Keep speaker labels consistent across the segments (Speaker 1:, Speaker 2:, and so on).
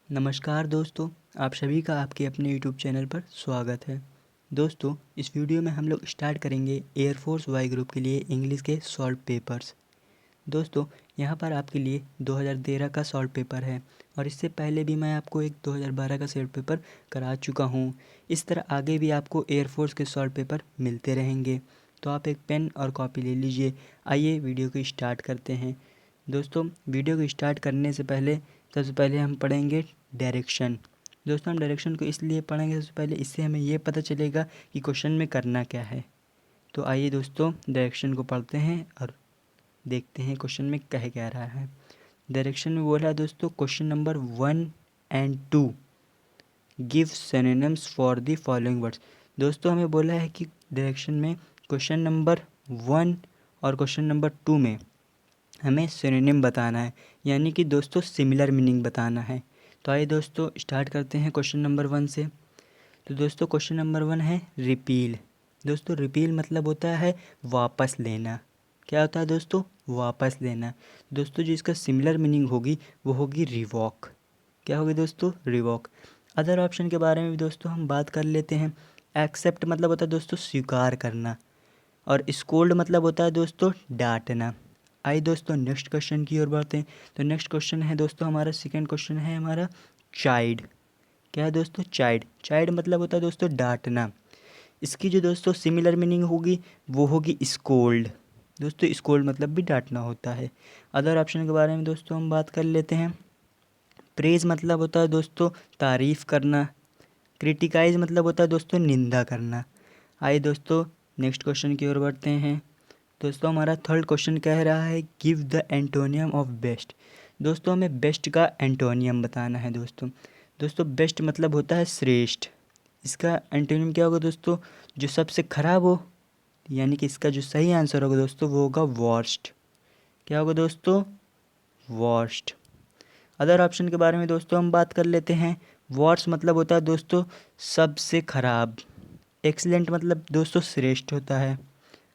Speaker 1: नमस्कार दोस्तों, आप सभी का आपके अपने यूट्यूब चैनल पर स्वागत है। दोस्तों, इस वीडियो में हम लोग स्टार्ट करेंगे एयरफोर्स वाई ग्रुप के लिए इंग्लिश के सॉल्व पेपर्स। दोस्तों, यहाँ पर आपके लिए 2013 का सॉल्व पेपर है और इससे पहले भी मैं आपको एक 2012 का सॉल्व पेपर करा चुका हूँ। इस तरह आगे भी आपको एयरफोर्स के सॉल्व पेपर मिलते रहेंगे, तो आप एक पेन और कॉपी ले लीजिए। आइए वीडियो को स्टार्ट करते हैं। दोस्तों, वीडियो को स्टार्ट करने से पहले सबसे पहले हम पढ़ेंगे डायरेक्शन। दोस्तों, हम डायरेक्शन को इसलिए पढ़ेंगे सबसे पहले, इससे हमें ये पता चलेगा कि क्वेश्चन में करना क्या है। तो आइए दोस्तों, डायरेक्शन को पढ़ते हैं और देखते हैं क्वेश्चन में कह रहा है। डायरेक्शन में बोला है दोस्तों, question number 1 and 2 give synonyms for the following words. दोस्तों, हमें बोला है कि डायरेक्शन में क्वेश्चन नंबर 1 और क्वेश्चन नंबर 2 में हमें सिनोनिम बताना है, यानी कि दोस्तों सिमिलर मीनिंग बताना है। तो आइए दोस्तों स्टार्ट करते हैं क्वेश्चन नंबर 1 से। तो दोस्तों क्वेश्चन नंबर 1 है रिपील। दोस्तों, रिपील मतलब होता है वापस लेना। क्या होता है दोस्तों? वापस लेना। दोस्तों, जो इसका सिमिलर मीनिंग होगी वो होगी रिवॉक। क्या होगी दोस्तों? रिवॉक। अदर ऑप्शन के बारे में भी दोस्तों हम बात कर लेते हैं। एक्सेप्ट मतलब होता है दोस्तों स्वीकार करना, और स्कोल्ड मतलब होता है दोस्तों डांटना। आइए दोस्तों नेक्स्ट क्वेश्चन की ओर बढ़ते हैं। तो नेक्स्ट क्वेश्चन है दोस्तों हमारा, सेकंड क्वेश्चन है हमारा चाइल्ड। क्या है दोस्तों? चाइल्ड। चाइल्ड मतलब होता है दोस्तों डांटना। इसकी जो दोस्तों सिमिलर मीनिंग होगी वो होगी स्कोल्ड। दोस्तों, स्कोल्ड मतलब भी डांटना होता है। अदर ऑप्शन के बारे में दोस्तों हम बात कर लेते हैं। प्रेज मतलब होता है दोस्तों तारीफ करना। क्रिटिकाइज मतलब होता है दोस्तों निंदा करना। आइए दोस्तों नेक्स्ट क्वेश्चन की ओर बढ़ते हैं। दोस्तों, हमारा थर्ड क्वेश्चन कह रहा है give the antonym of best. दोस्तों, हमें बेस्ट का एंटोनियम बताना है। दोस्तों दोस्तों बेस्ट मतलब होता है श्रेष्ठ। इसका एंटोनियम क्या होगा दोस्तों? जो सबसे खराब हो, यानी कि इसका जो सही आंसर होगा दोस्तों वो होगा वर्स्ट। क्या होगा दोस्तों? वर्स्ट। अदर ऑप्शन के बारे में दोस्तों हम बात कर लेते हैं। वर्स्ट मतलब होता है दोस्तों सबसे खराब। एक्सीलेंट मतलब दोस्तों श्रेष्ठ होता है।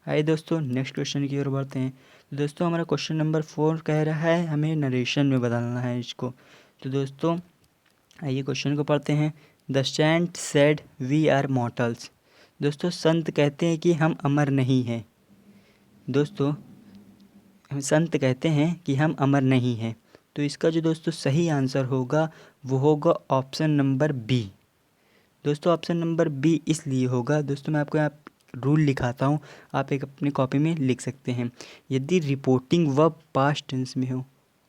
Speaker 1: आइए दोस्तों नेक्स्ट क्वेश्चन की ओर बढ़ते हैं। तो दोस्तों हमारा क्वेश्चन नंबर 4 कह रहा है हमें नरेशन में बदलना है इसको। तो दोस्तों आइए क्वेश्चन को पढ़ते हैं। The saint said we are mortals. दोस्तों, संत कहते हैं कि हम अमर नहीं हैं। दोस्तों, हम संत कहते हैं कि हम अमर नहीं हैं। तो इसका जो दोस्तों सही आंसर होगा वो होगा ऑप्शन नंबर बी। दोस्तों, ऑप्शन नंबर बी इसलिए होगा दोस्तों, मैं आपको यहाँ रूल लिखाता हूँ, आप एक अपनी कॉपी में लिख सकते हैं। यदि रिपोर्टिंग वर्ब पास्ट टेंस में हो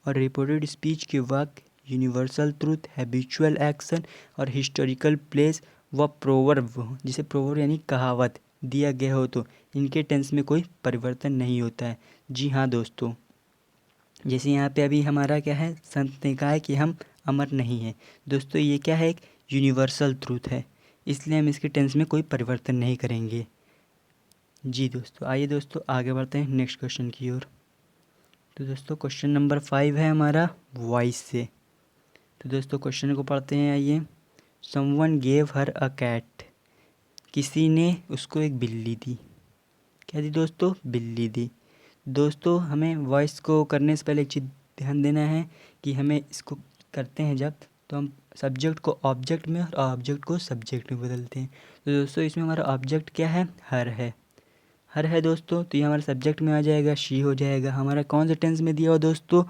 Speaker 1: और रिपोर्टेड स्पीच के वाक्य यूनिवर्सल ट्रूथ, हैबिचुअल एक्शन और हिस्टोरिकल प्लेस व प्रोवर्ब हो, जिसे प्रोवर्ब यानी कहावत दिया गया हो, तो इनके टेंस में कोई परिवर्तन नहीं होता है। जी हाँ दोस्तों, जैसे यहाँ पे अभी हमारा क्या है, संत ने कहा है कि हम अमर नहीं हैं। दोस्तों, ये क्या है? एक यूनिवर्सल ट्रूथ है, इसलिए हम इसके टेंस में कोई परिवर्तन नहीं करेंगे। जी दोस्तों, आइए दोस्तों आगे बढ़ते हैं नेक्स्ट क्वेश्चन की ओर। तो दोस्तों क्वेश्चन नंबर 5 है हमारा वॉइस से। तो दोस्तों क्वेश्चन को पढ़ते हैं। आइए। Someone gave her a cat. किसी ने उसको एक बिल्ली दी। क्या दी दोस्तों? बिल्ली दी। दोस्तों, हमें वॉइस को करने से पहले एक चीज़ ध्यान देना है कि हमें इसको करते हैं जब, तो हम सब्जेक्ट को ऑब्जेक्ट में और ऑब्जेक्ट को सब्जेक्ट में बदलते हैं। तो दोस्तों इसमें हमारा ऑब्जेक्ट क्या है? हर है। हर है दोस्तों, तो ये हमारे सब्जेक्ट में आ जाएगा, शी हो जाएगा। हमारा कौन से टेंस में दिया हुआ दोस्तों?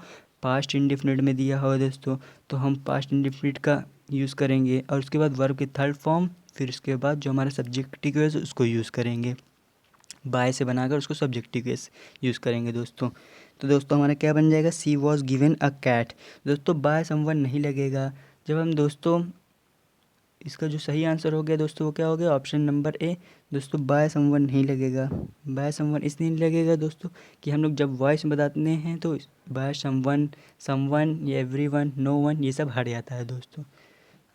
Speaker 1: पास्ट इंडिफिनिट में दिया हुआ दोस्तों, तो हम पास्ट इंडिफिनिट का यूज़ करेंगे और उसके बाद वर्ब की थर्ड फॉर्म, फिर उसके बाद जो हमारा सब्जेक्टिव है उसको यूज़ करेंगे। बाय से बनाकर उसको सब्जेक्टिव केस यूज़ करेंगे दोस्तों। तो दोस्तों हमारा क्या बन जाएगा? सी वॉज गिवन अ कैट। दोस्तों, बाय समवन नहीं लगेगा। जब हम दोस्तों इसका जो सही आंसर हो गया दोस्तों वो क्या हो गया? ऑप्शन नंबर ए। दोस्तों, बाय समवन नहीं लगेगा। बाय समवन इसलिए नहीं लगेगा दोस्तों कि हम लोग जब वॉइस बताते हैं तो बाय समवन, समवन या एवरीवन, नो वन, ये सब हट जाता है दोस्तों।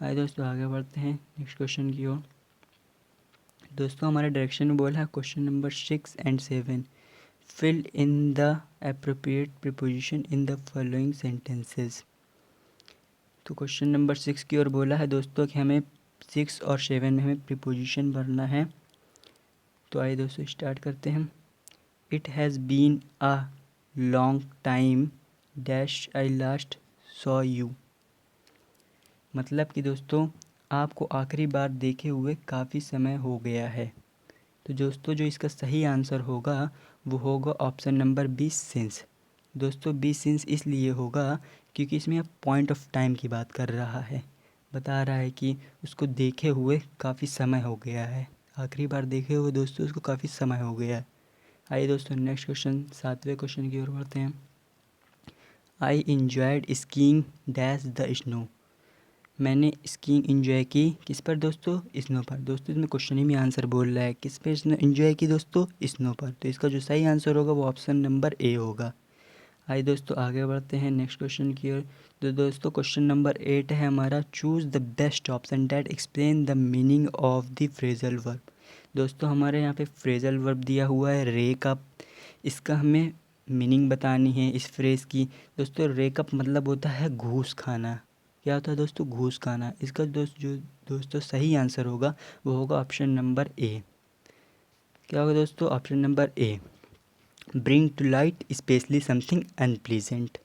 Speaker 1: आइए दोस्तों आगे बढ़ते हैं नेक्स्ट क्वेश्चन की ओर। दोस्तों, हमारे डायरेक्शन में बोला है question number 6 and 7 fill in the appropriate preposition in the following sentences. तो क्वेश्चन नंबर 6 की ओर बोला है दोस्तों कि हमें 6 और 7 में हमें प्रीपोजिशन भरना है। तो आइए दोस्तों स्टार्ट करते हैं। It has been a long time dash I last saw you. मतलब कि दोस्तों आपको आखिरी बार देखे हुए काफ़ी समय हो गया है। तो दोस्तों जो इसका सही आंसर होगा वो होगा ऑप्शन नंबर बी, सिंस। दोस्तों बी सिंस इसलिए होगा क्योंकि इसमें अब पॉइंट ऑफ टाइम की बात कर रहा है, बता रहा है कि उसको देखे हुए काफ़ी समय हो गया है, आखिरी बार देखे हुए दोस्तों उसको काफ़ी समय हो गया है। आइए दोस्तों नेक्स्ट क्वेश्चन, 7वें क्वेश्चन की ओर बढ़ते हैं। I enjoyed skiing dash the snow. मैंने स्कीइंग इंजॉय की किस पर दोस्तों? स्नो पर। दोस्तों इसमें क्वेश्चन ही में आंसर बोल रहा है किस पे इसने इंजॉय की दोस्तों? स्नो पर। तो इसका जो सही आंसर होगा वो ऑप्शन नंबर ए होगा। आइए दोस्तों आगे बढ़ते हैं नेक्स्ट क्वेश्चन की ओर। तो दोस्तों क्वेश्चन नंबर 8 है हमारा, choose the best option that explain the meaning of the phrasal verb. दोस्तों हमारे यहाँ पे फ्रेजल वर्ब दिया हुआ है रेक अप, इसका हमें मीनिंग बतानी है इस फ्रेज़ की। दोस्तों रेक अप मतलब होता है घूस खाना। क्या होता है दोस्तों? घूस खाना। इसका दोस्तों सही आंसर होगा वो होगा ऑप्शन नंबर ए। क्या होगा दोस्तों? Option number A, bring to light specially something unpleasant.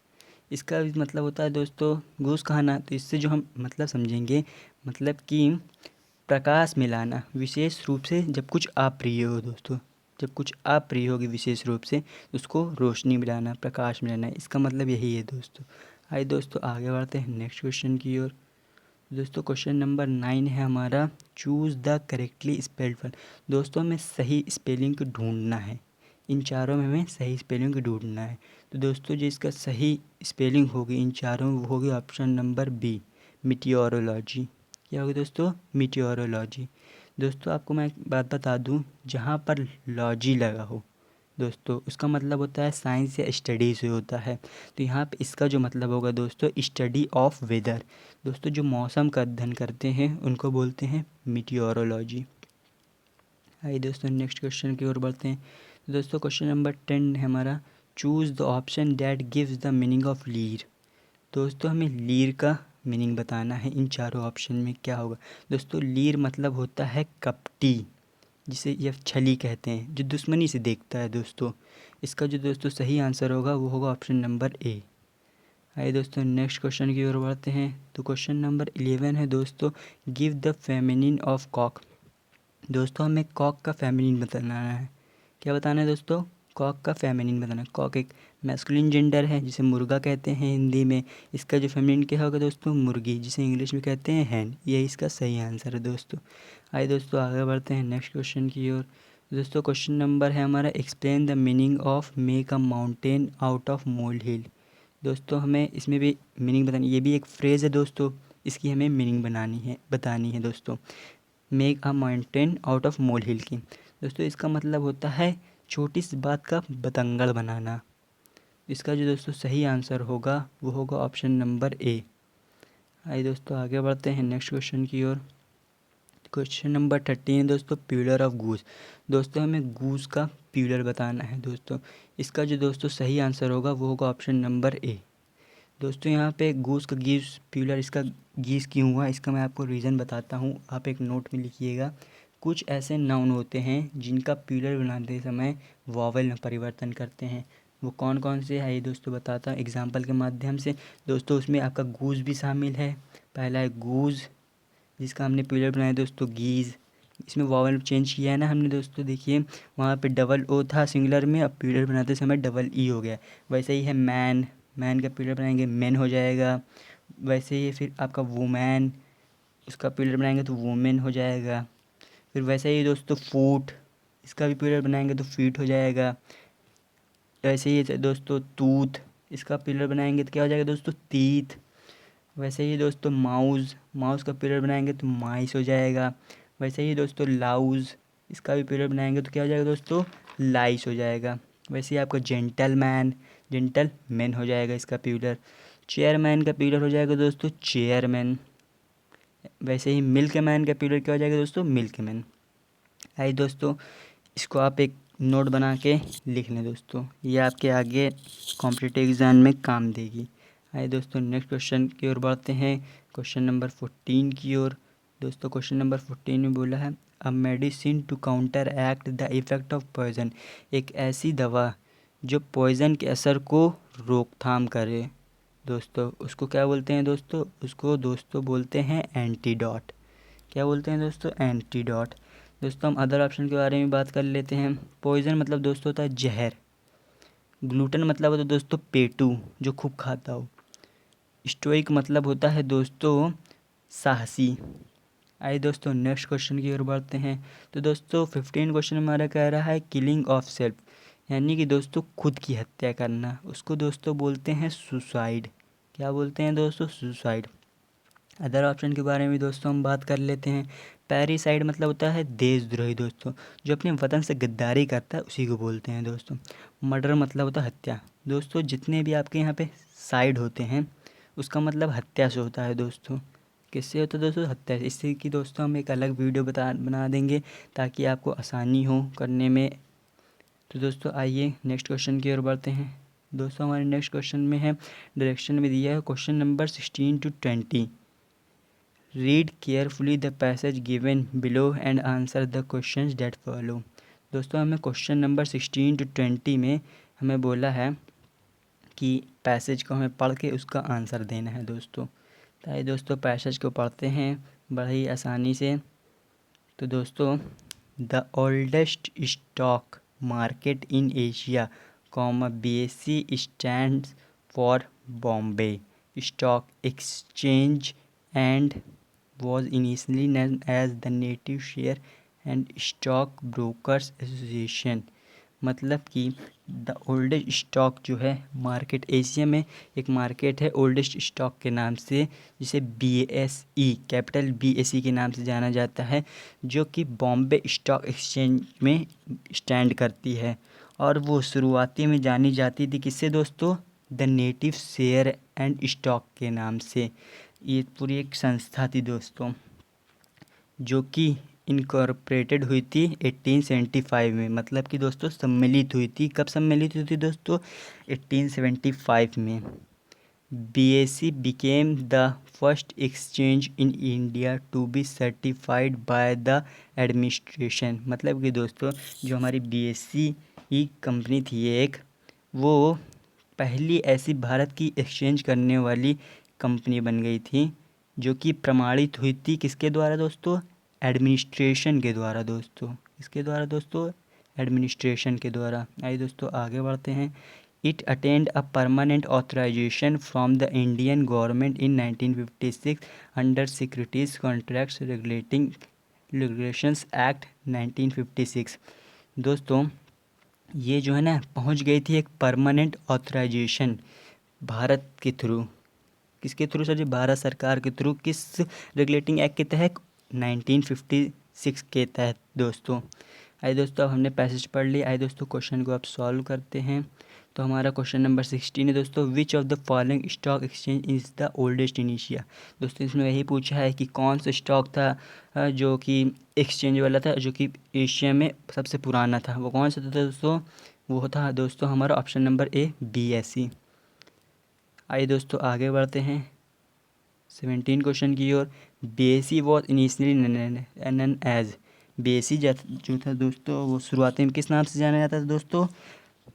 Speaker 1: इसका भी मतलब होता है दोस्तों घूस खाना। तो इससे जो हम मतलब समझेंगे, मतलब कि प्रकाश में लाना, विशेष रूप से जब कुछ अप्रिय हो दोस्तों, जब कुछ अप्रिय होगी विशेष रूप से उसको रोशनी में लाना, प्रकाश में लाना, इसका मतलब यही है दोस्तों। आइए दोस्तों आगे बढ़ते हैं नेक्स्ट क्वेश्चन की ओर। दोस्तों क्वेश्चन नंबर 9 है हमारा, choose the correctly spelled word. दोस्तों हमें सही स्पेलिंग को ढूंढना है, इन चारों में हमें सही स्पेलिंग को ढूंढना है। तो दोस्तों जो इसका सही स्पेलिंग होगी इन चारों में वो होगी ऑप्शन नंबर बी, मीटियोरोलॉजी। क्या होगी दोस्तों? मीटियोरोलॉजी। दोस्तों आपको मैं एक बात बता दूं, जहाँ पर लॉजी लगा हो दोस्तों उसका मतलब होता है साइंस या स्टडी से होता है। तो यहाँ पे इसका जो मतलब होगा दोस्तों स्टडी ऑफ वेदर। दोस्तों जो मौसम का अध्ययन करते हैं उनको बोलते हैं मीटियोरोलॉजी। आइए दोस्तों नेक्स्ट क्वेश्चन की ओर बढ़ते हैं। तो दोस्तों क्वेश्चन नंबर 10 है हमारा, choose the option that gives the meaning of leer. दोस्तों हमें लीर का मीनिंग बताना है, इन चारों ऑप्शन में क्या होगा। दोस्तों लीर मतलब होता है कपटी, जिसे ये छली कहते हैं, जो दुश्मनी से देखता है दोस्तों। इसका जो दोस्तों सही आंसर होगा वो होगा ऑप्शन नंबर ए। आइए दोस्तों नेक्स्ट क्वेश्चन की ओर बढ़ते हैं। तो क्वेश्चन नंबर 11 है दोस्तों, give the feminine of cock. दोस्तों हमें कॉक का फेमिनिन बताना है। क्या बताना है दोस्तों? कॉक का फेमिनिन बताना है। कॉक एक मैस्कुलिन जेंडर है जिसे मुर्गा कहते हैं हिंदी में। इसका जो फेमिनिन क्या होगा दोस्तों? मुर्गी, जिसे इंग्लिश में कहते हैं हैन। यही इसका सही आंसर है दोस्तों। आइए दोस्तों आगे बढ़ते हैं नेक्स्ट क्वेश्चन की ओर। दोस्तों क्वेश्चन नंबर है हमारा, explain the meaning of make a mountain out of mole hill. दोस्तों हमें इसमें भी मीनिंग बतानी, ये भी एक फ्रेज़ है दोस्तों, इसकी हमें मीनिंग बतानी है दोस्तों। Make a mountain out of mole hill की। दोस्तों इसका मतलब होता है छोटी सी बात का बतंगड़ बनाना। इसका जो दोस्तों सही आंसर होगा वो होगा ऑप्शन नंबर ए। आइए दोस्तों आगे बढ़ते हैं नेक्स्ट क्वेश्चन की ओर। क्वेश्चन नंबर 13 है दोस्तों, प्यूलर ऑफ गूस। दोस्तों हमें गूस का प्यूलर बताना है दोस्तों। इसका जो दोस्तों सही आंसर होगा वो होगा ऑप्शन नंबर ए। दोस्तों यहाँ पे गूस का गीस प्यूलर, इसका गीस क्यों हुआ इसका मैं आपको रीज़न बताता हूँ, आप एक नोट में लिखिएगा। कुछ ऐसे नाउन होते हैं जिनका प्यूलर बनाते समय वॉवेल में परिवर्तन करते हैं। वो कौन कौन से है ये दोस्तों बताता हूँ एग्जाम्पल के माध्यम से। दोस्तों उसमें आपका गूज भी शामिल है। पहला है गूज, जिसका हमने प्यूलर बनाया दोस्तों गीज़। इसमें वॉवेल चेंज किया है ना हमने दोस्तों, देखिए वहाँ पे डबल ओ था सिंगुलर में, अब प्यूलर बनाते समय डबल ई हो गया। वैसे ही है मैन, मैन का प्यूलर बनाएंगे मैन हो जाएगा। वैसे ही फिर आपका वुमैन, उसका प्यूलर बनाएंगे तो वुमेन हो जाएगा। फिर वैसे ही दोस्तों फूट, इसका भी प्यूलर बनाएंगे तो फीट हो जाएगा। वैसे ही दोस्तों टूथ, इसका प्यूलर बनाएंगे तो क्या हो जाएगा दोस्तों? तीत। वैसे ही दोस्तों माउस, माउस का प्यूलर बनाएंगे तो माइस हो जाएगा। वैसे ही दोस्तों लाउज, इसका भी प्यूलर बनाएंगे तो क्या हो जाएगा दोस्तों? लाइस हो जाएगा। वैसे ही आपका जेंटलमैन, जेंटल मैन हो जाएगा इसका प्यूलर। चेयरमैन का प्यूलर हो जाएगा दोस्तों चेयरमैन। वैसे ही मिल्क मैन का प्यूलर क्या हो जाएगा दोस्तों? Milk man. आइए दोस्तों इसको आप एक नोट बना के लिख लें दोस्तों, ये आपके आगे कॉम्पिटिटिव एग्ज़ाम में काम देगी। आइए दोस्तों नेक्स्ट क्वेश्चन की ओर बढ़ते हैं, क्वेश्चन नंबर 14 की ओर। दोस्तों क्वेश्चन नंबर 14 में बोला है, a medicine to counteract the effect of poison. एक ऐसी दवा जो पॉइजन के असर को रोकथाम करे। दोस्तों उसको क्या बोलते हैं दोस्तों, उसको दोस्तों बोलते हैं एंटीडोट। क्या बोलते हैं दोस्तों, एंटीडोट। दोस्तों हम अदर ऑप्शन के बारे में बात कर लेते हैं। पॉइजन मतलब दोस्तों होता है जहर। ग्लूटन मतलब होता है दोस्तों पेटू, जो खूब खाता हो। स्टोइक मतलब होता है दोस्तों साहसी। आइए दोस्तों नेक्स्ट क्वेश्चन की ओर बढ़ते हैं। तो दोस्तों 15 क्वेश्चन हमारा कह रहा है किलिंग ऑफ सेल्फ, यानी कि दोस्तों खुद की हत्या करना, उसको दोस्तों बोलते हैं सुसाइड। क्या बोलते हैं दोस्तों, सुसाइड। अदर ऑप्शन के बारे में दोस्तों हम बात कर लेते हैं। पैरीसाइड मतलब होता है देशद्रोही दोस्तों, जो अपने वतन से गद्दारी करता है उसी को बोलते हैं दोस्तों। मर्डर मतलब होता है हत्या। दोस्तों जितने भी आपके यहाँ पे साइड होते हैं उसका मतलब हत्या से होता है दोस्तों। किससे होता है दोस्तों, हत्या से। इससे कि दोस्तों हम एक अलग वीडियो बना देंगे ताकि आपको आसानी हो करने में। तो दोस्तों आइए नेक्स्ट क्वेश्चन की ओर बढ़ते हैं। दोस्तों हमारे नेक्स्ट क्वेश्चन में है, डायरेक्शन में दिया है question number 16 to 20। Read carefully the passage given below and answer the questions that follow. दोस्तों हमें क्वेश्चन नंबर 16 to 20 में हमें बोला है कि पैसेज को हमें पढ़ के उसका आंसर देना है दोस्तों। तो आइए दोस्तों पैसेज को पढ़ते हैं बड़ी आसानी से। तो दोस्तों the oldest stock market in Asia BSE stands for Bombay stock exchange and was initially known as the Native Share and Stock Brokers Association। मतलब कि द ओल्डेस्ट स्टॉक जो है मार्केट एशिया में एक मार्केट है ओल्डेस्ट स्टॉक के नाम से, जिसे BSE कैपिटल BSE के नाम से जाना जाता है, जो कि बॉम्बे स्टॉक एक्सचेंज में स्टैंड करती है। और वो शुरुआती में जानी जाती थी किससे दोस्तों, the native share and stock के नाम से। ये पूरी एक संस्था थी दोस्तों, जो कि इनकॉर्पोरेटेड हुई थी 1875 में। मतलब कि दोस्तों सम्मिलित हुई थी, कब सम्मिलित हुई थी दोस्तों, 1875 में। BSE became the first exchange in India to be certified by the administration। मतलब कि दोस्तों जो हमारी BSE कंपनी थी एक, वो पहली ऐसी भारत की एक्सचेंज करने वाली कंपनी बन गई थी, जो कि प्रमाणित हुई थी किसके द्वारा दोस्तों, एडमिनिस्ट्रेशन के द्वारा दोस्तों। इसके द्वारा दोस्तों, एडमिनिस्ट्रेशन के द्वारा। आइए दोस्तों आगे बढ़ते हैं। It attend a permanent authorisation from the Indian government in 1956 under securities contracts regulations act 1956। दोस्तों ये जो है ना पहुंच गई थी एक परमानेंट ऑथराइजेशन भारत के थ्रू। किसके थ्रू सर जी, भारत सरकार के थ्रू। किस रेगुलेटिंग एक्ट के तहत, 1956 के तहत दोस्तों। आइए दोस्तों अब हमने पैसेज पढ़ लिया। आइए दोस्तों क्वेश्चन को अब सॉल्व करते हैं। तो हमारा क्वेश्चन नंबर 16 है दोस्तों, which of the following stock exchange is the oldest in Asia. दोस्तों इसमें यही पूछा है कि कौन सा स्टॉक था जो कि एक्सचेंज वाला था, जो कि एशिया में सबसे पुराना था। वो कौन सा था दोस्तों, वो था दोस्तों हमारा ऑप्शन नंबर ए BSE। आइए दोस्तों आगे बढ़ते हैं 17 क्वेश्चन की ओर। BSE was initially known as. BSE जो था दोस्तों वो शुरुआती में किस नाम से जाना जाता था दोस्तों।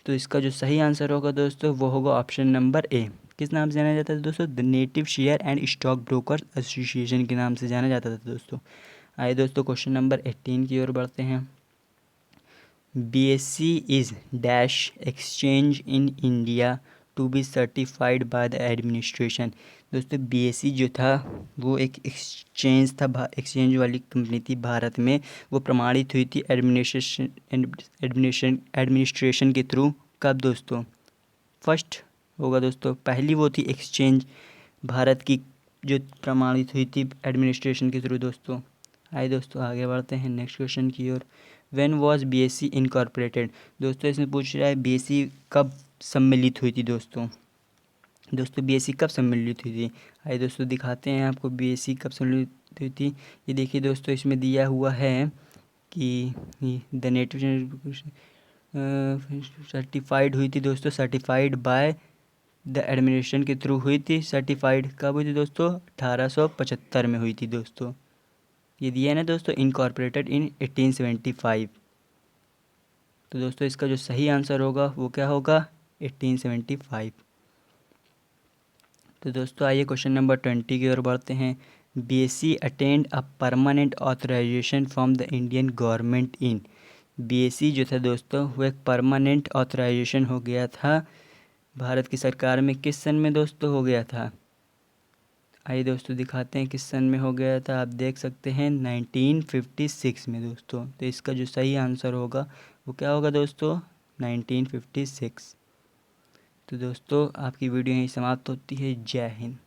Speaker 1: तो इसका जो सही आंसर होगा दोस्तों वो होगा ऑप्शन नंबर ए। किस नाम से जाना जाता था दोस्तों, the native share and stock brokers association के नाम से जाना जाता था दोस्तों। आइए दोस्तों क्वेश्चन नंबर 18 की ओर बढ़ते हैं। BSE is dash exchange in India to be certified by the administration. दोस्तों BSE जो था वो एक एक्सचेंज था, एक्सचेंज वाली कंपनी थी भारत में। वो प्रमाणित हुई थी एडमिनिस्ट्रेशन के थ्रू। कब दोस्तों, फर्स्ट होगा दोस्तों, पहली वो थी एक्सचेंज भारत की जो प्रमाणित हुई थी एडमिनिस्ट्रेशन के थ्रू दोस्तों। आइए दोस्तों आगे बढ़ते हैं नेक्स्ट क्वेश्चन की ओर। When was BSE incorporated. दोस्तों इसमें पूछ रहा है BSE कब सम्मिलित हुई थी दोस्तों। दोस्तों BSE कब सम्मिलित हुई थी। आइए दोस्तों दिखाते हैं आपको BSE कब सम्मिलित हुई थी। ये देखिए दोस्तों इसमें दिया हुआ है कि द नेटिव सर्टिफाइड हुई थी दोस्तों, सर्टिफाइड बाय द एडमिनिस्ट्रेशन के थ्रू हुई थी। सर्टिफाइड कब हुई थी दोस्तों, 1875 में हुई थी दोस्तों। ये दिया है ना दोस्तों, इनकॉर्पोरेटेड इन 1875। तो दोस्तों इसका जो सही आंसर होगा वो क्या होगा, 1875। तो दोस्तों आइए क्वेश्चन नंबर 20 की ओर बढ़ते हैं। BSC attend a permanent authorisation from the Indian government in. BSC जो था दोस्तों वो एक परमानेंट ऑथराइजेशन हो गया था भारत की सरकार में। किस सन में दोस्तों हो गया था? आइए दोस्तों दिखाते हैं किस सन में हो गया था। आप देख सकते हैं 1956 में दोस्तों। तो इसका जो सही आंसर होगा वो क्या होगा दोस्तों? 1956। तो दोस्तों आपकी वीडियो यहीं समाप्त होती है। जय हिंद।